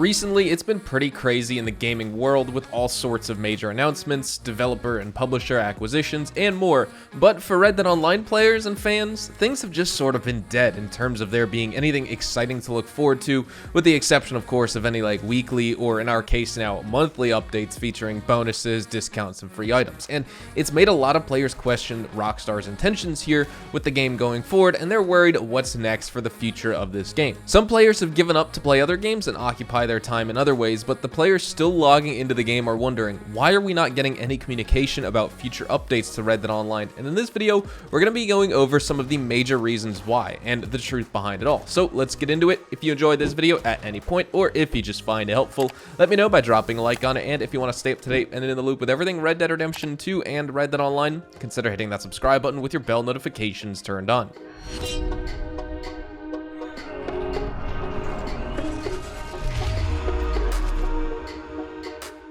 Recently, it's been pretty crazy in the gaming world with all sorts of major announcements, developer and publisher acquisitions, and more, but for Red Dead Online players and fans, things have just sort of been dead in terms of there being anything exciting to look forward to, with the exception of course of any like weekly or in our case now monthly updates featuring bonuses, discounts, and free items. And it's made a lot of players question Rockstar's intentions here with the game going forward, and they're worried what's next for the future of this game. Some players have given up to play other games and occupy their time in other ways, but the players still logging into the game are wondering, why are we not getting any communication about future updates to Red Dead Online? And in this video, we're going to be going over some of the major reasons why and the truth behind it all. So let's get into it. If you enjoyed this video at any point, or if you just find it helpful, let me know by dropping a like on it. And if you want to stay up to date and in the loop with everything Red Dead Redemption 2 and Red Dead Online, consider hitting that subscribe button with your bell notifications turned on.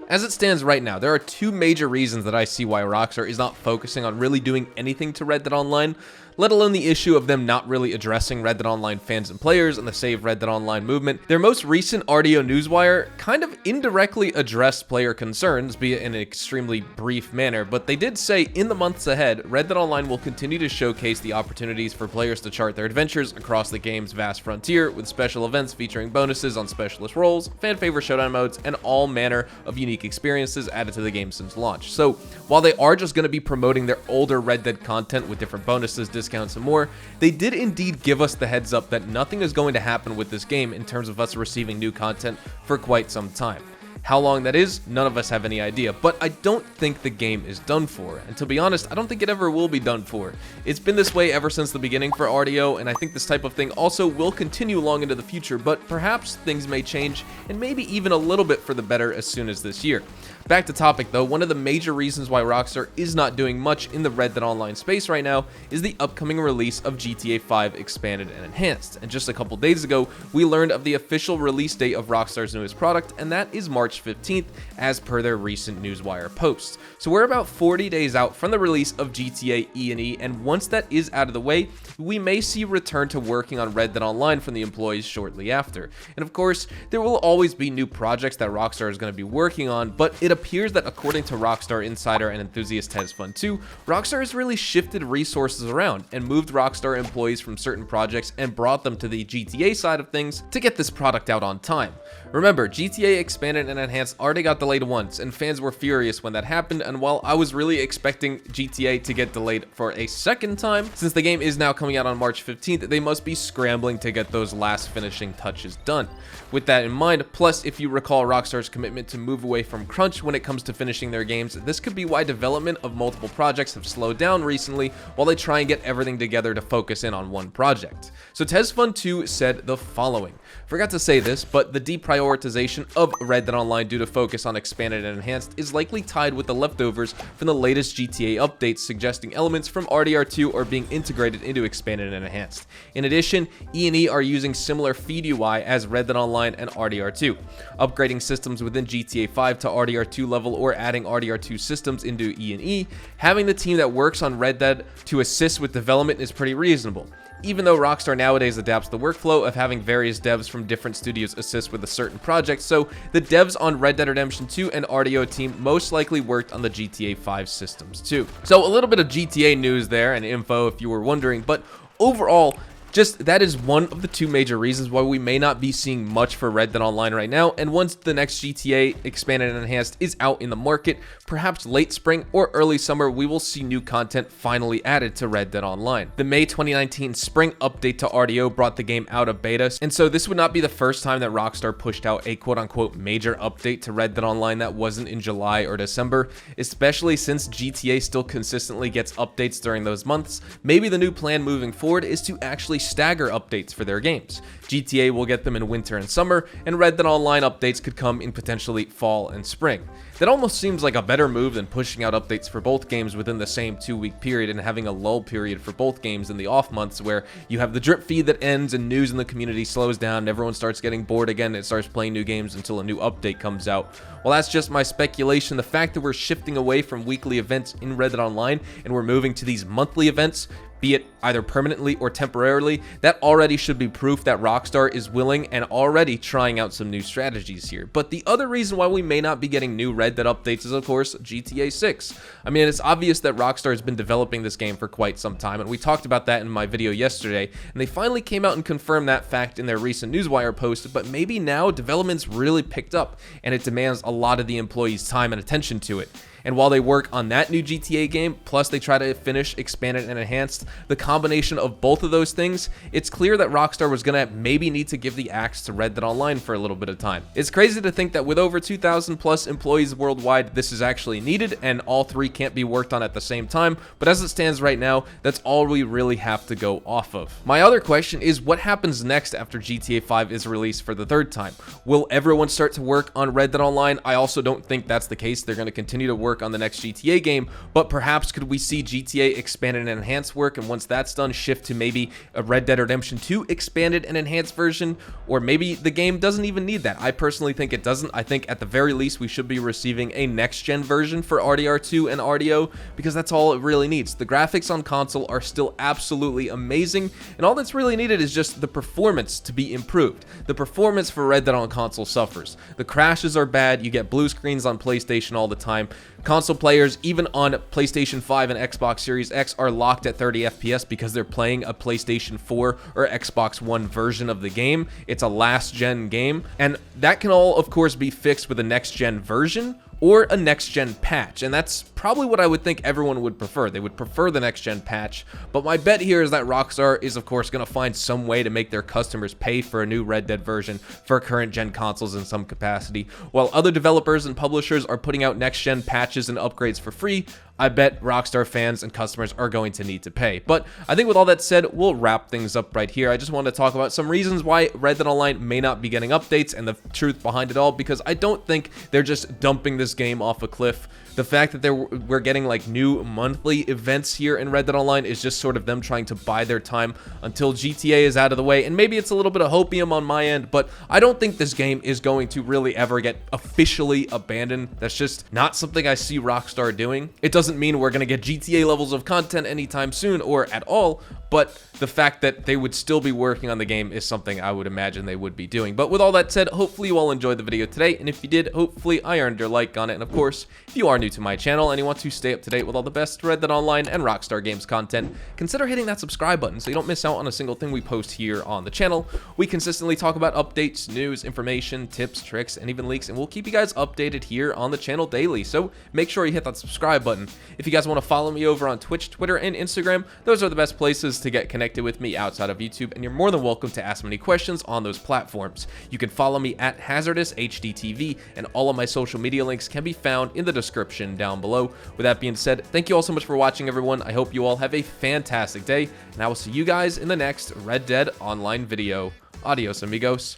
As it stands right now, there are two major reasons that I see why Rockstar is not focusing on really doing anything to Red Dead Online, let alone the issue of them not really addressing Red Dead Online fans and players and the Save Red Dead Online movement. Their most recent RDO Newswire kind of indirectly addressed player concerns, be it in an extremely brief manner, but they did say in the months ahead, Red Dead Online will continue to showcase the opportunities for players to chart their adventures across the game's vast frontier, with special events featuring bonuses on specialist roles, fan favorite showdown modes, and all manner of unique experiences added to the game since launch. So while they are just going to be promoting their older Red Dead content with different bonuses, discounts, and more, they did indeed give us the heads up that nothing is going to happen with this game in terms of us receiving new content for quite some time. How long that is, none of us have any idea, but I don't think the game is done for, and to be honest, I don't think it ever will be done for. It's been this way ever since the beginning for RDO, and I think this type of thing also will continue long into the future, but perhaps things may change, and maybe even a little bit for the better as soon as this year. Back to topic though, one of the major reasons why Rockstar is not doing much in the Red Dead Online space right now is the upcoming release of GTA 5 Expanded and Enhanced, and just a couple days ago, we learned of the official release date of Rockstar's newest product, and that is March 15th, as per their recent Newswire post. So we're about 40 days out from the release of GTA E&E, and once that is out of the way, we may see return to working on Red Dead Online from the employees shortly after. And of course, there will always be new projects that Rockstar is going to be working on, but it appears that according to Rockstar insider and enthusiast TezFun2, Rockstar has really shifted resources around and moved Rockstar employees from certain projects and brought them to the GTA side of things to get this product out on time. Remember, GTA Expanded and Enhanced already got delayed once, and fans were furious when that happened, and while I was really expecting GTA to get delayed for a second time, since the game is now coming out on March 15th, they must be scrambling to get those last finishing touches done. With that in mind, plus if you recall Rockstar's commitment to move away from crunch when it comes to finishing their games, this could be why development of multiple projects have slowed down recently while they try and get everything together to focus in on one project. So TezFun2 said the following: "Forgot to say this, but the deprioritization of Red Dead Online due to focus on Expanded and Enhanced is likely tied with the leftovers from the latest GTA updates, suggesting elements from RDR2 are being integrated into Expanded and Enhanced. In addition, E&E are using similar feed UI as Red Dead Online and RDR2. Upgrading systems within GTA 5 to RDR2 level or adding RDR2 systems into E&E, having the team that works on Red Dead to assist with development is pretty reasonable. Even though Rockstar nowadays adapts the workflow of having various devs from different studios assist with a certain project, so the devs on Red Dead Redemption 2 and RDO team most likely worked on the GTA 5 systems too." So a little bit of GTA news there and info if you were wondering, but overall, just that is one of the two major reasons why we may not be seeing much for Red Dead Online right now, and once the next GTA Expanded and Enhanced is out in the market, perhaps late spring or early summer, we will see new content finally added to Red Dead Online. The May 2019 spring update to RDO brought the game out of beta, and so this would not be the first time that Rockstar pushed out a quote-unquote major update to Red Dead Online that wasn't in July or December, especially since GTA still consistently gets updates during those months. Maybe the new plan moving forward is to actually stagger updates for their games. GTA will get them in winter and summer, and Red Dead Online updates could come in potentially fall and spring. That almost seems like a better move than pushing out updates for both games within the same 2-week period and having a lull period for both games in the off months where you have the drip feed that ends and news in the community slows down and everyone starts getting bored again and starts playing new games until a new update comes out. Well, that's just my speculation. The fact that we're shifting away from weekly events in Red Dead Online and we're moving to these monthly events be it either permanently or temporarily, that already should be proof that Rockstar is willing and already trying out some new strategies here. But the other reason why we may not be getting new Red Dead updates is, of course, GTA 6. I mean, it's obvious that Rockstar has been developing this game for quite some time, and we talked about that in my video yesterday, and they finally came out and confirmed that fact in their recent Newswire post, but maybe now development's really picked up, and it demands a lot of the employees' time and attention to it. And while they work on that new GTA game, plus they try to finish Expanded and Enhanced, the combination of both of those things, it's clear that Rockstar was gonna maybe need to give the axe to Red Dead Online for a little bit of time. It's crazy to think that with over 2,000 plus employees worldwide, this is actually needed, and all three can't be worked on at the same time, but as it stands right now, that's all we really have to go off of. My other question is, what happens next after GTA 5 is released for the third time? Will everyone start to work on Red Dead Online? I also don't think that's the case. They're gonna continue to work on the next GTA game, but perhaps could we see GTA Expanded and Enhanced work, and once that's done, shift to maybe a Red Dead Redemption 2 Expanded and Enhanced version, or maybe the game doesn't even need that. I personally think it doesn't. I think at the very least we should be receiving a next-gen version for RDR2 and RDO, because that's all it really needs. The graphics on console are still absolutely amazing, and all that's really needed is just the performance to be improved. The performance for Red Dead on console suffers. The crashes are bad, you get blue screens on PlayStation all the time. Console players, even on PlayStation 5 and Xbox Series X, are locked at 30 FPS because they're playing a PlayStation 4 or Xbox One version of the game. It's a last-gen game, and that can all, of course, be fixed with a next-gen version or a next-gen patch, and that's probably what I would think everyone would prefer. They would prefer the next-gen patch, but my bet here is that Rockstar is, of course, going to find some way to make their customers pay for a new Red Dead version for current-gen consoles in some capacity. While other developers and publishers are putting out next-gen patches and upgrades for free, I bet Rockstar fans and customers are going to need to pay. But I think with all that said, we'll wrap things up right here. I just wanted to talk about some reasons why Red Dead Online may not be getting updates and the truth behind it all, because I don't think they're just dumping this game off a cliff. The fact that we're getting like new monthly events here in Red Dead Online is just sort of them trying to buy their time until GTA is out of the way, and maybe it's a little bit of hopium on my end, but I don't think this game is going to really ever get officially abandoned. That's just not something I see Rockstar doing. It doesn't mean we're going to get GTA levels of content anytime soon or at all, but the fact that they would still be working on the game is something I would imagine they would be doing. But with all that said, hopefully you all enjoyed the video today, and if you did, hopefully I earned your like on it. And of course, if you are new to my channel and you want to stay up to date with all the best Red Dead Online and Rockstar Games content, consider hitting that subscribe button so you don't miss out on a single thing we post here on the channel. We consistently talk about updates, news, information, tips, tricks, and even leaks, and we'll keep you guys updated here on the channel daily, so make sure you hit that subscribe button. If you guys want to follow me over on Twitch, Twitter, and Instagram, those are the best places to get connected with me outside of YouTube, and you're more than welcome to ask me any questions on those platforms. You can follow me at HazardousHDTV, and all of my social media links can be found in the description down below. With that being said, thank you all so much for watching, everyone. I hope you all have a fantastic day, and I will see you guys in the next Red Dead Online video. Adios, amigos.